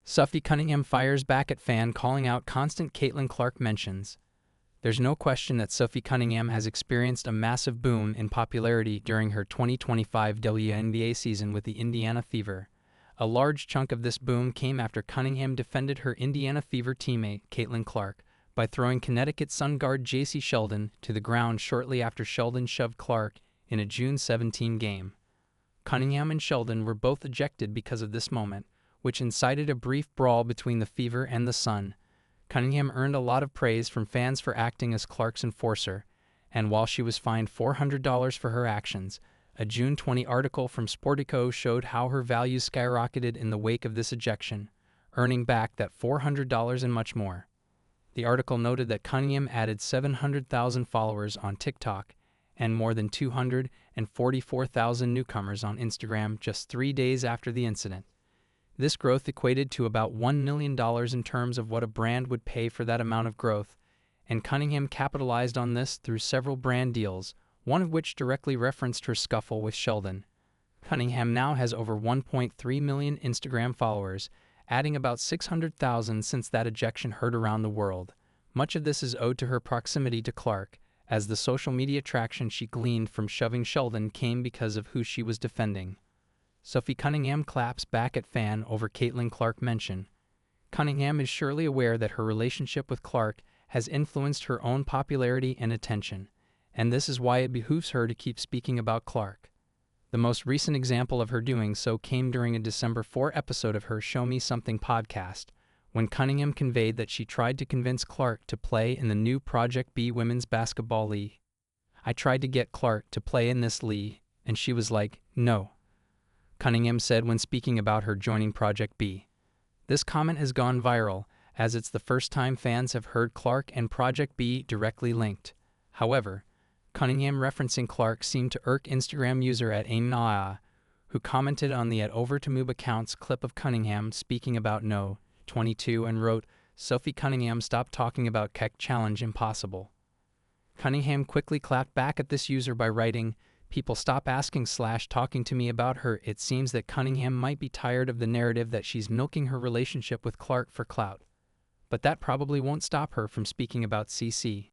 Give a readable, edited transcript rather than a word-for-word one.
Sophie Cunningham fires back at fan calling out constant Caitlin Clark mentions. There's no question that Sophie Cunningham has experienced a massive boom in popularity during her 2025 WNBA season with the Indiana Fever. A large chunk of this boom came after Cunningham defended her Indiana Fever teammate, Caitlin Clark, by throwing Connecticut Sun guard Jacy Sheldon to the ground shortly after Sheldon shoved Clark in a June 17 game. Cunningham and Sheldon were both ejected because of this moment, which incited a brief brawl between the Fever and the Sun. Cunningham earned a lot of praise from fans for acting as Clark's enforcer, and while she was fined $400 for her actions, a June 20 article from Sportico showed how her values skyrocketed in the wake of this ejection, earning back that $400 and much more. The article noted that Cunningham added 700,000 followers on TikTok and more than 244,000 newcomers on Instagram just 3 days after the incident. This growth equated to about $1 million in terms of what a brand would pay for that amount of growth, and Cunningham capitalized on this through several brand deals, one of which directly referenced her scuffle with Sheldon. Cunningham now has over 1.3 million Instagram followers, adding about 600,000 since that ejection heard around the world. Much of this is owed to her proximity to Clark, as the social media traction she gleaned from shoving Sheldon came because of who she was defending. Sophie Cunningham claps back at fan over Caitlin Clark mention. Cunningham is surely aware that her relationship with Clark has influenced her own popularity and attention, and this is why it behooves her to keep speaking about Clark. The most recent example of her doing so came during a December 4 episode of her Show Me Something podcast, when Cunningham conveyed that she tried to convince Clark to play in the new Project B Women's Basketball League. "I tried to get Clark to play in this league, and she was like, no," Cunningham said when speaking about her joining Project B. This comment has gone viral, as it's the first time fans have heard Clark and Project B directly linked. However, Cunningham referencing Clark seemed to irk Instagram user @AimNaa, who commented on the @OverToMoob account's clip of Cunningham speaking about No. 22 and wrote, "Sophie Cunningham stopped talking about Keck Challenge impossible." Cunningham quickly clapped back at this user by writing, "People stop asking/talking to me about her." It seems that Cunningham might be tired of the narrative that she's milking her relationship with Clark for clout. But that probably won't stop her from speaking about CC.